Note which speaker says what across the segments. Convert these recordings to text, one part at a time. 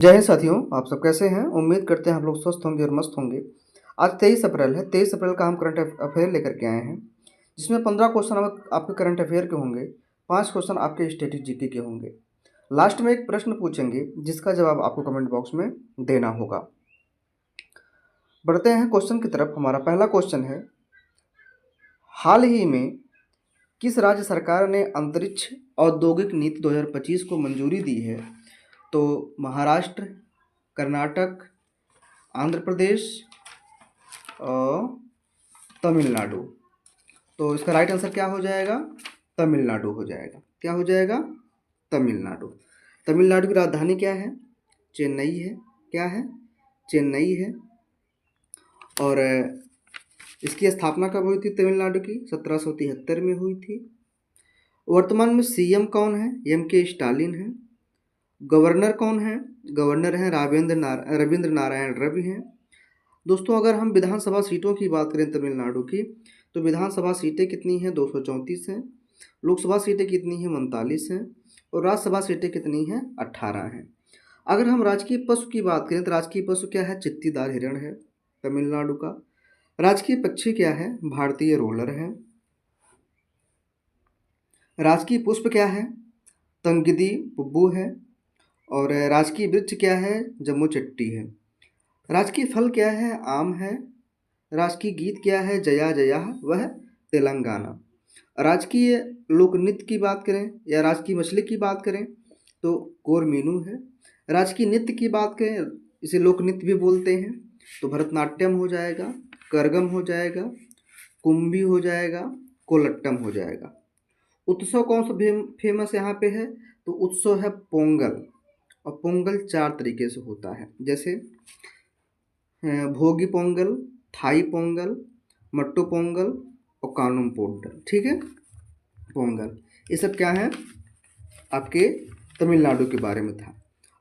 Speaker 1: जय हिंद साथियों, आप सब कैसे हैं। उम्मीद करते हैं आप लोग स्वस्थ होंगे और मस्त होंगे। आज 23 अप्रैल है। 23 अप्रैल का हम करंट अफेयर लेकर के आए हैं, जिसमें 15 क्वेश्चन आपके करंट अफेयर के होंगे, 5 क्वेश्चन आपके स्टैटिक जीके के होंगे। लास्ट में एक प्रश्न पूछेंगे जिसका जवाब आपको कमेंट बॉक्स में देना होगा। बढ़ते हैं क्वेश्चन की तरफ। हमारा पहला क्वेश्चन है, हाल ही में किस राज्य सरकार ने अंतरिक्ष औद्योगिक नीति 2025 को मंजूरी दी है? तो महाराष्ट्र, कर्नाटक, आंध्र प्रदेश और तमिलनाडु। तो इसका राइट आंसर क्या हो जाएगा? तमिलनाडु हो जाएगा। क्या हो जाएगा? तमिलनाडु। तमिलनाडु की राजधानी क्या है? चेन्नई है। क्या है? चेन्नई है। और इसकी स्थापना कब हुई थी तमिलनाडु की? 1773 में हुई थी। वर्तमान में सीएम कौन है? एम.के. स्टालिन है। गवर्नर कौन है? गवर्नर हैं रविंद्र नारायण रवि हैं। दोस्तों, अगर हम विधानसभा सीटों की बात करें तमिलनाडु की, तो विधानसभा सीटें कितनी हैं? 234 हैं। लोकसभा सीटें कितनी हैं? 39 हैं। और राज्यसभा सीटें कितनी हैं? 18 हैं। अगर हम राजकीय पशु की बात करें तो राजकीय पशु क्या है? चित्तीदार हिरण है तमिलनाडु का। राजकीय पक्षी क्या है? भारतीय रोलर है। राजकीय पुष्प क्या है? तंगिदी पुब्बू है। और राजकीय वृक्ष क्या है? जम्मू चट्टी है। राजकीय फल क्या है? आम है। राजकीय गीत क्या है? जया जया, वह तेलंगाना। राजकीय लोक नृत्य की बात करें या राजकीय मछली की बात करें तो कोरमीनू है। राजकीय नृत्य की बात करें, इसे लोक नृत्य भी बोलते हैं, तो भरतनाट्यम हो जाएगा, करगम हो जाएगा, कुंभी हो जाएगा, कोलट्टम हो जाएगा। उत्सव कौन सा फेमस यहाँ पे है? तो उत्सव है पोंगल। और पोंगल 4 तरीके से होता है, जैसे भोगी पोंगल, थाई पोंगल, मट्टू पोंगल और कानुम पोंगल। ठीक है, पोंगल ये सब क्या है? आपके तमिलनाडु के बारे में था।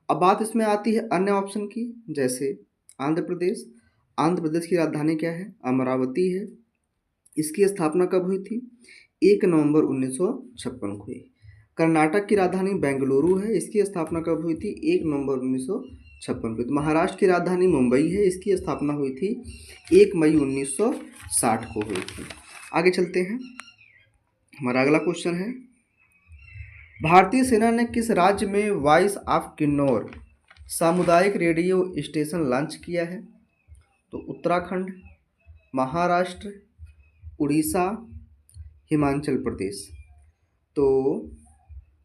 Speaker 1: अब बात इसमें आती है अन्य ऑप्शन की, जैसे आंध्र प्रदेश। आंध्र प्रदेश की राजधानी क्या है? अमरावती है। इसकी स्थापना कब हुई थी? 1 नवंबर 1956 को हुई। कर्नाटक की राजधानी बेंगलुरु है। इसकी स्थापना कब हुई थी? 1 नवंबर 1956 को। महाराष्ट्र की राजधानी मुंबई है। इसकी स्थापना हुई थी 1 मई 1960 को हुई थी। आगे चलते हैं। हमारा अगला क्वेश्चन है, भारतीय सेना ने किस राज्य में वॉइस ऑफ किन्नौर सामुदायिक रेडियो स्टेशन लॉन्च किया है? तो उत्तराखंड, महाराष्ट्र, उड़ीसा, हिमाचल प्रदेश। तो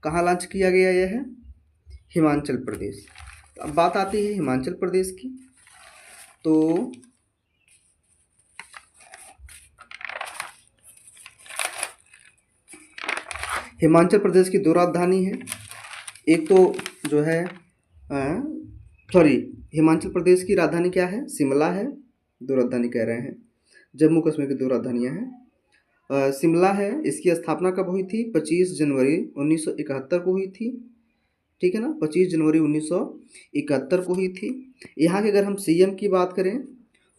Speaker 1: कहाँ लॉन्च किया गया यह है? हिमाचल प्रदेश। अब बात आती है हिमाचल प्रदेश की, तो हिमाचल प्रदेश की 2 राजधानी है। एक तो जो है हिमाचल प्रदेश की राजधानी क्या है? शिमला है। 2 राजधानी कह रहे हैं, जम्मू कश्मीर की 2 राजधानियाँ हैं। शिमला है। इसकी स्थापना कब हुई थी? 25 जनवरी 1971 को हुई थी। ठीक है ना, 25 जनवरी 1971 को हुई थी। यहाँ के अगर हम सीएम की बात करें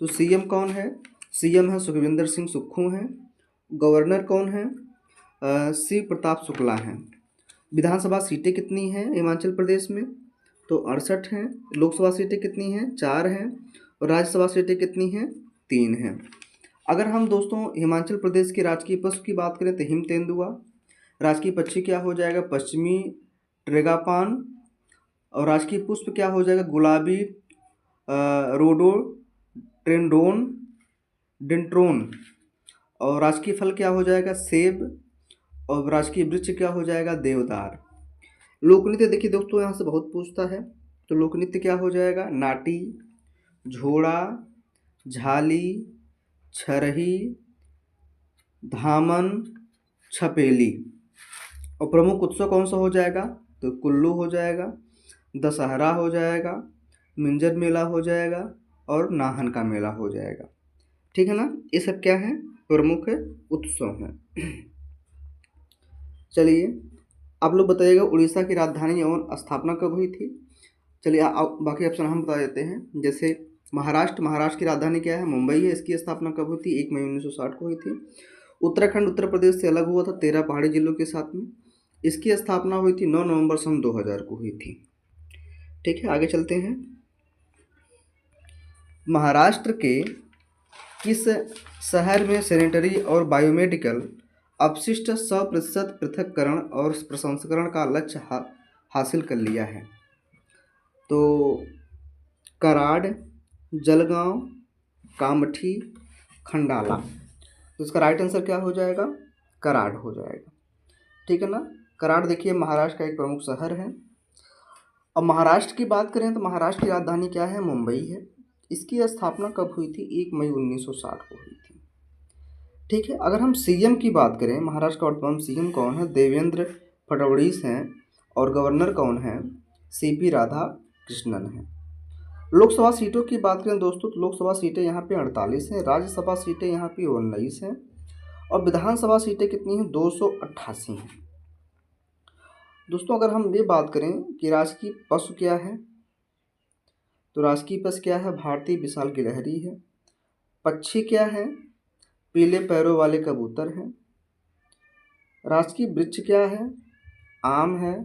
Speaker 1: तो सीएम कौन है? सीएम है सुखविंदर सिंह सुक्खू हैं। गवर्नर कौन है? शिव प्रताप शुक्ला हैं। विधानसभा सीटें कितनी हैं हिमाचल प्रदेश में? तो 68 हैं। लोकसभा सीटें कितनी हैं? 4 हैं। और राज्यसभा सीटें कितनी हैं? 3 हैं। अगर हम दोस्तों हिमाचल प्रदेश के राजकीय पशु की बात करें तो हिम तेंदुआ। राजकीय पक्षी क्या हो जाएगा? पश्चिमी ट्रेगापान। और राजकीय पुष्प क्या हो जाएगा? गुलाबी रोडोडेंड्रोन डेंट्रोन। और राजकीय फल क्या हो जाएगा? सेब। और राजकीय वृक्ष क्या हो जाएगा? देवदार। लोकनृत्य देखिए दोस्तों, यहाँ से बहुत पूछता है, तो लोकनृत्य क्या हो जाएगा? नाटी, झोड़ा, झाली, छरही, धामन, छपेली। और प्रमुख उत्सव कौन सा हो जाएगा? तो कुल्लू हो जाएगा, दशहरा हो जाएगा, मिंजर मेला हो जाएगा और नाहन का मेला हो जाएगा। ठीक है ना, ये सब क्या है? प्रमुख उत्सव हैं। चलिए, आप लोग बताइएगा उड़ीसा की राजधानी एवं स्थापना कब हुई थी? चलिए बाकी ऑप्शन हम बता देते हैं। जैसे महाराष्ट्र की राजधानी क्या है? मुंबई है। इसकी स्थापना कब हुई थी? 1 मई 1960 को हुई थी। उत्तराखंड उत्तर प्रदेश से अलग हुआ था 13 पहाड़ी जिलों के साथ में। इसकी स्थापना हुई थी 9 नवंबर सन 2000 को हुई थी। ठीक है, आगे चलते हैं। महाराष्ट्र के किस शहर में सैनिटरी और बायोमेडिकल अपशिष्ट 100% पृथक्करण और प्रसंस्करण का लक्ष्य हासिल कर लिया है? तो कराड़, जलगांव, कामठी, खंडाला। तो इसका राइट आंसर क्या हो जाएगा? कराड़ हो जाएगा। ठीक है ना। कराड़ देखिए महाराष्ट्र का एक प्रमुख शहर है। अब महाराष्ट्र की बात करें तो महाराष्ट्र की राजधानी क्या है? मुंबई है। इसकी स्थापना कब हुई थी? 1 मई 1960 को हुई थी। ठीक है। अगर हम सीएम की बात करें, महाराष्ट्र का वर्तमान सीएम कौन है? देवेंद्र फडणवीस हैं। और गवर्नर कौन है? सीपी राधाकृष्णन है। लोकसभा सीटों की बात करें दोस्तों तो लोकसभा सीटें यहाँ पे 48 हैं, राज्यसभा सीटें यहाँ पे 19 हैं और विधानसभा सीटें कितनी हैं? 288 हैं। दोस्तों अगर हम ये बात करें कि राजकीय पशु क्या है, तो राजकीय पशु क्या है? भारतीय विशाल गिलहरी है। पक्षी क्या है? पीले पैरों वाले कबूतर हैं। राजकीय वृक्ष क्या है? आम है।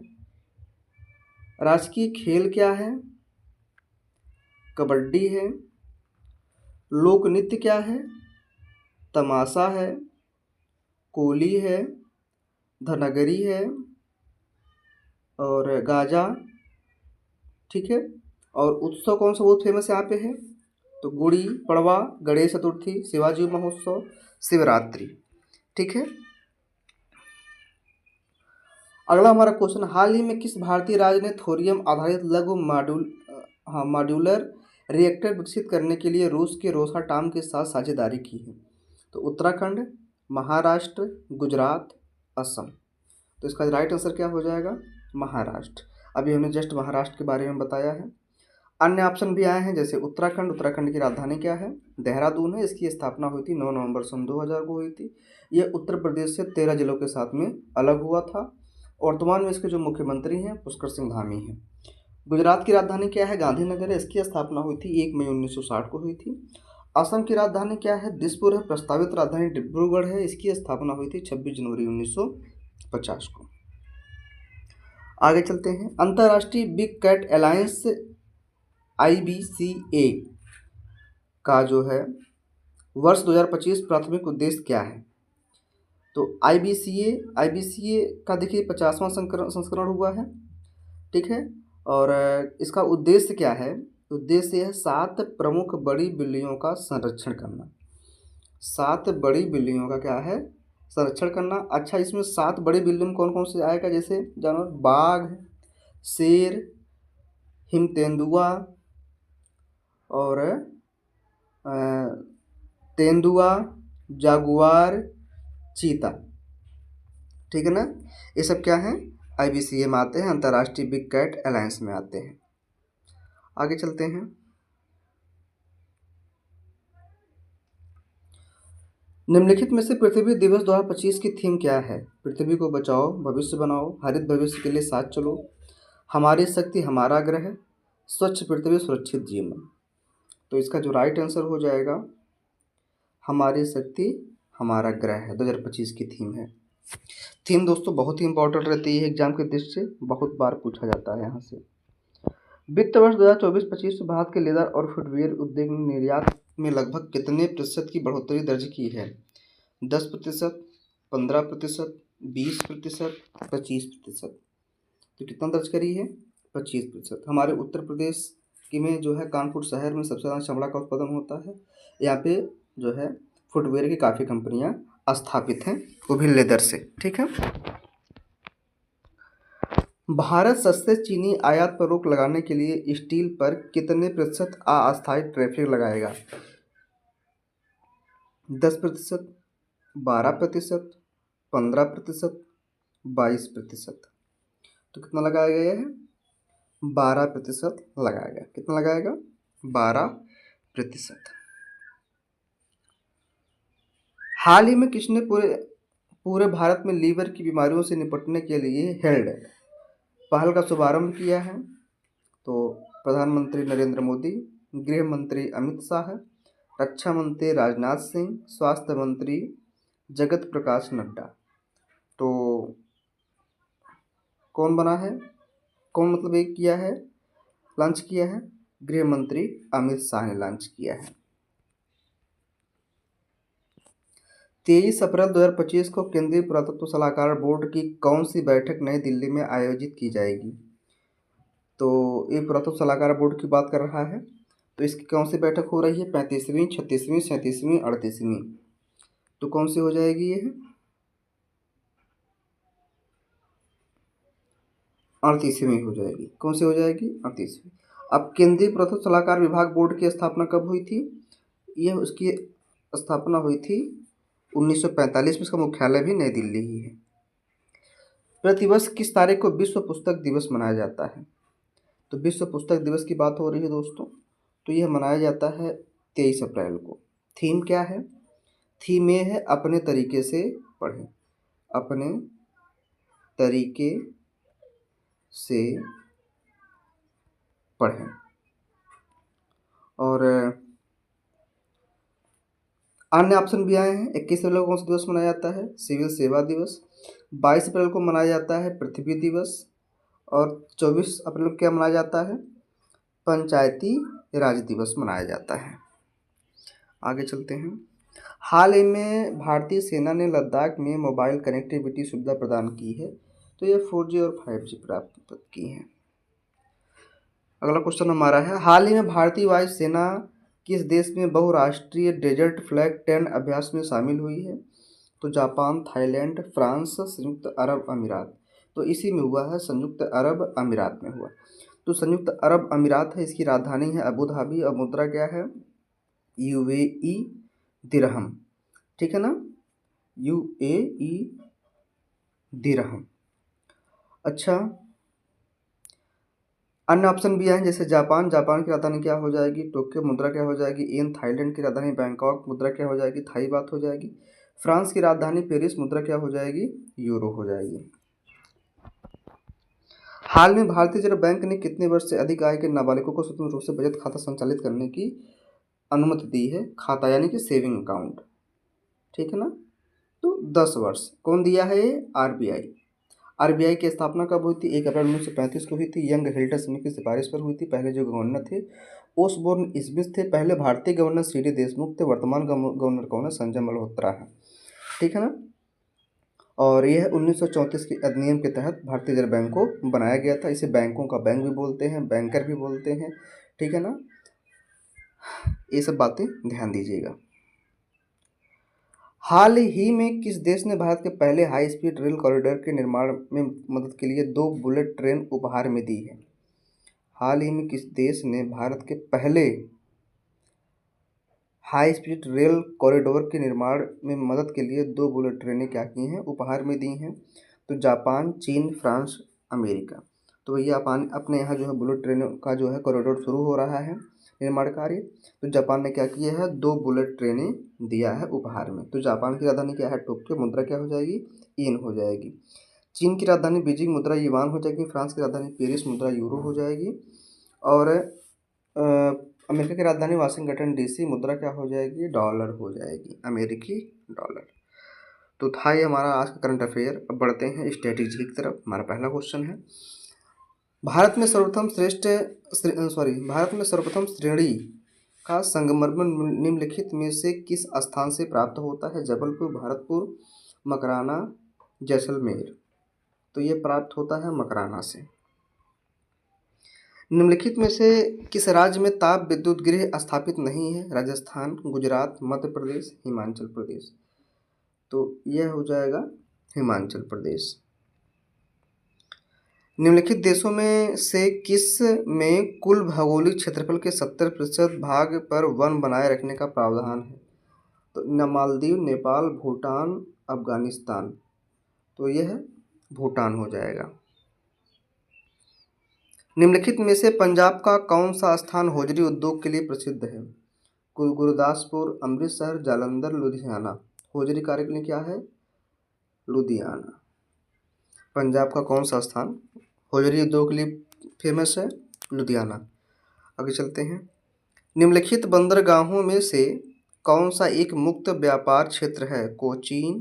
Speaker 1: राजकीय खेल क्या है? कबड्डी है। लोक नृत्य क्या है? तमाशा है, कोली है, धनगरी है और गाजा। ठीक है। और उत्सव कौन सा बहुत फेमस यहाँ पे है? तो गुड़ी पड़वा, गणेश चतुर्थी, शिवाजी महोत्सव, शिवरात्रि। ठीक है। अगला हमारा क्वेश्चन, हाल ही में किस भारतीय राज्य ने थोरियम आधारित लघु मॉड्यूलर रिएक्टर विकसित करने के लिए रूस के रोसाटॉम के साथ साझेदारी की है? तो उत्तराखंड, महाराष्ट्र, गुजरात, असम। तो इसका राइट आंसर क्या हो जाएगा? महाराष्ट्र। अभी हमने जस्ट महाराष्ट्र के बारे में बताया है। अन्य ऑप्शन भी आए हैं जैसे उत्तराखंड। उत्तराखंड की राजधानी क्या है? देहरादून है। इसकी स्थापना हुई थी 9 नवंबर सन 2000 को हुई थी। ये उत्तर प्रदेश से 13 जिलों के साथ में अलग हुआ था। वर्तमान में इसके जो मुख्यमंत्री हैं पुष्कर सिंह धामी हैं। गुजरात की राजधानी क्या है? गांधीनगर है। इसकी स्थापना हुई थी 1 मई 1960 को हुई थी। असम की राजधानी क्या है? दिसपुर है। प्रस्तावित राजधानी डिब्रूगढ़ है। इसकी स्थापना हुई थी 26 जनवरी 1950 को। आगे चलते हैं। अंतर्राष्ट्रीय बिग कैट अलायंस IBCA का जो है वर्ष 2025 प्राथमिक उद्देश्य क्या है? तो IBCA का देखिए 50वां संस्करण हुआ है। ठीक है। और इसका उद्देश्य क्या है? उद्देश्य है 7 प्रमुख बड़ी बिल्लियों का संरक्षण करना। 7 बड़ी बिल्लियों का क्या है? संरक्षण करना। अच्छा, इसमें 7 बड़ी बिल्लियों में कौन कौन से आएगा? जैसे जानवर, बाघ, शेर, हिम तेंदुआ और तेंदुआ, जागुआर, चीता। ठीक है ना। ये सब क्या है? IBCA में आते हैं, अंतर्राष्ट्रीय बिग कैट अलायंस में आते हैं। आगे चलते हैं। निम्नलिखित में से पृथ्वी दिवस 2025 की थीम क्या है? पृथ्वी को बचाओ, भविष्य बनाओ, हरित भविष्य के लिए साथ चलो, हमारी शक्ति हमारा ग्रह, स्वच्छ पृथ्वी सुरक्षित जीवन। तो इसका जो राइट आंसर हो जाएगा हमारी शक्ति हमारा ग्रह है। 2025 की थीम है। थीम दोस्तों बहुत ही इंपॉर्टेंट रहती है, एग्जाम के दृष्टि से बहुत बार पूछा जाता है यहाँ से। वित्त वर्ष 2024-25 में भारत के लेदर और फुटवियर उद्योग ने निर्यात में लगभग कितने प्रतिशत की बढ़ोतरी दर्ज की है? 10%, 15%, 20%, 25%। तो कितना दर्ज करी है? 25%। हमारे उत्तर प्रदेश की में जो है कानपुर शहर में सबसे ज़्यादा चमड़ा का उत्पादन होता है। यहाँ पे जो है फुटवेयर की काफ़ी कंपनियाँ स्थापित हैं, वो भी लेदर से। ठीक है। भारत सस्ते चीनी आयात पर रोक लगाने के लिए स्टील पर कितने प्रतिशत अस्थायी टैरिफ लगाएगा? 10%, 12%, 15%, 22%। तो कितना लगाया गया है? 12% लगाया गया। कितना लगाएगा? 12%। हाल ही में किसने पूरे भारत में लीवर की बीमारियों से निपटने के लिए हेल्ड पहल का शुभारंभ किया है? तो प्रधानमंत्री नरेंद्र मोदी, गृह मंत्री अमित शाह, रक्षा मंत्री राजनाथ सिंह, स्वास्थ्य मंत्री जगत प्रकाश नड्डा। तो कौन बना है? कौन मतलब एक किया है? लॉन्च किया है? गृह मंत्री अमित शाह ने लॉन्च किया है। 23 अप्रैल 2025 को केंद्रीय पुरातत्व सलाहकार बोर्ड की कौन सी बैठक नई दिल्ली में आयोजित की जाएगी? तो ये पुरातत्व सलाहकार बोर्ड की बात कर रहा है, तो इसकी कौन सी बैठक हो रही है? 35वीं, 36वीं, 37वीं, 38वीं। तो कौन सी हो जाएगी ये? 38वीं हो जाएगी। कौन सी हो जाएगी? 38वीं। अब केंद्रीय पुरातत्व सलाहकार विभाग बोर्ड की स्थापना कब हुई थी? यह उसकी स्थापना हुई थी 1945 में। इसका मुख्यालय भी नई दिल्ली ही है। प्रतिवर्ष किस तारीख को विश्व पुस्तक दिवस मनाया जाता है? तो विश्व पुस्तक दिवस की बात हो रही है दोस्तों, तो यह मनाया जाता है 23 अप्रैल को। थीम क्या है? थीम ये है अपने तरीके से पढ़ें, अपने तरीके से पढ़ें। और अन्य ऑप्शन भी आए हैं। 21 अप्रैल को कौन सा दिवस मनाया जाता है? सिविल सेवा दिवस। 22 अप्रैल को मनाया जाता है पृथ्वी दिवस। और 24 अप्रैल को क्या मनाया जाता है? पंचायती राज दिवस मनाया जाता है। आगे चलते हैं। हाल ही में भारतीय सेना ने लद्दाख में मोबाइल कनेक्टिविटी सुविधा प्रदान की है, तो यह 4G और 5G प्राप्त की है। अगला क्वेश्चन हमारा है, हाल ही में भारतीय वायुसेना किस देश में बहुराष्ट्रीय डेजर्ट फ्लैग 10 अभ्यास में शामिल हुई है? तो जापान, थाईलैंड, फ्रांस, संयुक्त अरब अमीरात। तो इसी में हुआ है, संयुक्त अरब अमीरात में हुआ। तो संयुक्त अरब अमीरात है, इसकी राजधानी है अबू धाबी और मुद्रा क्या है? UAE दिरहम। ठीक है ना, UAE दिरहम। अच्छा, अन्य ऑप्शन भी हैं, जैसे जापान की राजधानी क्या हो जाएगी? टोक्यो। मुद्रा क्या हो जाएगी? येन। थाईलैंड की राजधानी बैंकॉक, मुद्रा क्या हो जाएगी? थाई बात हो जाएगी। फ्रांस की राजधानी पेरिस, मुद्रा क्या हो जाएगी? यूरो हो जाएगी। हाल में भारतीय रिजर्व बैंक ने कितने वर्ष से अधिक आय के नाबालिगों को स्वतंत्र रूप से बचत खाता संचालित करने की अनुमति दी है? खाता यानी कि सेविंग अकाउंट। ठीक है ना, तो 10 वर्ष। कौन दिया है ये? आरबीआई की स्थापना कब हुई थी? 1 अप्रैल 1935 को हुई थी। यंग हेल्टर स्मिथ की सिफारिश पर हुई थी। पहले जो गवर्नर थे ओसबोर्न स्मिथ थे। पहले भारतीय गवर्नर सीडी देशमुख थे। वर्तमान गवर्नर कौन है? संजय मल्होत्रा है। ठीक है ना, और यह 1934 के अधिनियम के तहत भारतीय रिजर्व बैंक को बनाया गया था। इसे बैंकों का बैंक भी बोलते हैं, बैंकर भी बोलते हैं। ठीक है ना, ये सब बातें ध्यान दीजिएगा। हाल ही में किस देश ने भारत के पहले हाई स्पीड रेल कॉरिडोर के निर्माण में मदद के लिए 2 बुलेट ट्रेन उपहार में दी है? हाल ही में किस देश ने भारत के पहले हाई स्पीड रेल कॉरिडोर के निर्माण में मदद के लिए 2 बुलेट ट्रेनें क्या की हैं? उपहार में दी हैं। तो जापान, चीन, फ्रांस, अमेरिका। तो भैया अपने यहाँ जो है बुलेट ट्रेनों का जो है कॉरिडोर शुरू हो रहा है निर्माण कार्य। तो जापान ने क्या किया है? 2 बुलेट ट्रेनें दिया है उपहार में। तो जापान की राजधानी क्या है? टोक्यो। मुद्रा क्या हो जाएगी? येन हो जाएगी। चीन की राजधानी बीजिंग, मुद्रा युआन हो जाएगी। फ्रांस की राजधानी पेरिस, मुद्रा यूरो हो जाएगी। और अमेरिका की राजधानी वाशिंगटन DC, मुद्रा क्या हो जाएगी? डॉलर हो जाएगी, अमेरिकी डॉलर। तो था ये हमारा आज का करंट अफेयर। अब बढ़ते हैं स्ट्रेटेजी की तरफ। हमारा पहला क्वेश्चन है, भारत में सर्वप्रथम श्रेणी का संगमरमर निम्नलिखित में से किस स्थान से प्राप्त होता है? जबलपुर, भरतपुर, मकराना, जैसलमेर। तो ये प्राप्त होता है मकराना से। निम्नलिखित में से किस राज्य में ताप विद्युत गृह स्थापित नहीं है? राजस्थान, गुजरात, मध्य प्रदेश, हिमाचल प्रदेश। तो यह हो जाएगा हिमाचल प्रदेश। निम्नलिखित देशों में से किस में कुल भौगोलिक क्षेत्रफल के 70% भाग पर वन बनाए रखने का प्रावधान है? तो मालदीव, नेपाल, भूटान, अफगानिस्तान। तो यह भूटान हो जाएगा। निम्नलिखित में से पंजाब का कौन सा स्थान होजरी उद्योग के लिए प्रसिद्ध है? गुरदासपुर, अमृतसर, जालंधर, लुधियाना। होजरी कार्य के लिए क्या है? लुधियाना। पंजाब का कौन सा स्थान होजरी उद्योग के लिए फेमस है? लुधियाना। आगे चलते हैं। निम्नलिखित बंदरगाहों में से कौन सा एक मुक्त व्यापार क्षेत्र है? कोचीन,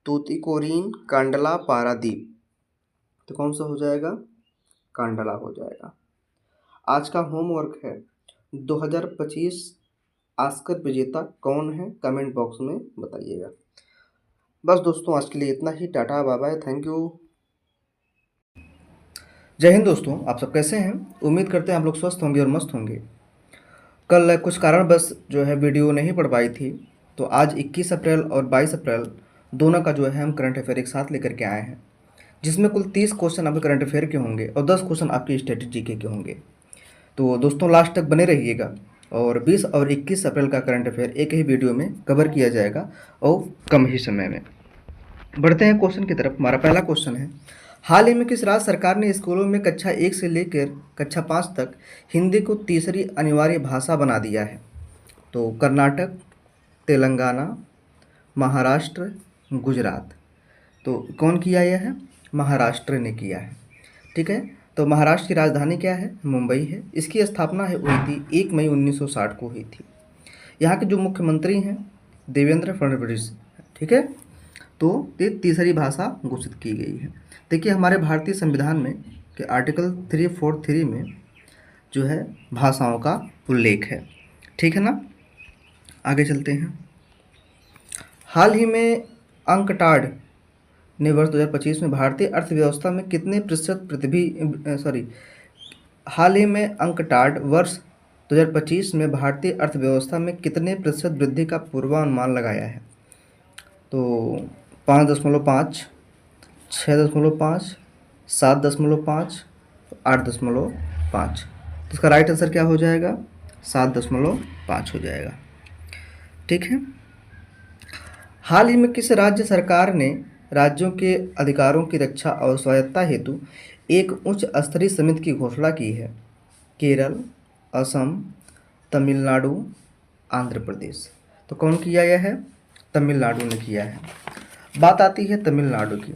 Speaker 1: तूतीकोरिन, कांडला, पारादीप। तो कौन सा हो जाएगा? कांडला हो जाएगा। आज का होमवर्क है 2025 ऑस्कर विजेता कौन है, कमेंट बॉक्स में बताइएगा। बस दोस्तों, आज के लिए इतना ही। Tata bye bye, thank you. जय हिंद दोस्तों, आप सब कैसे हैं? उम्मीद करते हैं आप लोग स्वस्थ होंगे और मस्त होंगे। कल कुछ कारणवश जो है वीडियो नहीं पढ़ पाई थी, तो आज 21 अप्रैल और 22 अप्रैल दोनों का जो है हम करंट अफेयर एक साथ लेकर के आए हैं, जिसमें कुल 30 क्वेश्चन आपके करंट अफेयर के होंगे और 10 क्वेश्चन आपके स्ट्रेटेजी के होंगे। तो दोस्तों लास्ट तक बने रहिएगा। और 20 और 21 अप्रैल का करंट अफेयर एक ही वीडियो में कवर किया जाएगा और कम ही समय में। बढ़ते हैं क्वेश्चन की तरफ। हमारा पहला क्वेश्चन है, हाल ही में किस राज्य सरकार ने स्कूलों में कक्षा 1 से लेकर कक्षा 5 तक हिंदी को तीसरी अनिवार्य भाषा बना दिया है? तो कर्नाटक, तेलंगाना, महाराष्ट्र, गुजरात। तो कौन किया यह है? महाराष्ट्र ने किया है। ठीक है, तो महाराष्ट्र की राजधानी क्या है? मुंबई है। इसकी स्थापना हुई थी 1 मई 1960 को हुई थी। यहाँ के जो मुख्यमंत्री हैं देवेंद्र फडणवीस। ठीक है, तो ये तीसरी भाषा घोषित की गई है। देखिए हमारे भारतीय संविधान में कि आर्टिकल 343 में जो है भाषाओं का उल्लेख है। ठीक है ना, आगे चलते हैं। हाल ही में अंकटाड ने वर्ष 2025 में भारतीय अर्थव्यवस्था में कितने प्रतिशत हाल ही में अंकटाड वर्ष 2025 में भारतीय अर्थव्यवस्था में कितने प्रतिशत वृद्धि का पूर्वानुमान लगाया है? तो 5.5, 6.5, 7.5, 8.5। तो इसका राइट आंसर क्या हो जाएगा? 7.5 हो जाएगा। ठीक है, हाल ही में किस राज्य सरकार ने राज्यों के अधिकारों की रक्षा और स्वायत्तता हेतु एक उच्च स्तरीय समिति की घोषणा की है? केरल, असम, तमिलनाडु, आंध्र प्रदेश। तो कौन किया यह है? तमिलनाडु ने किया है। बात आती है तमिलनाडु की।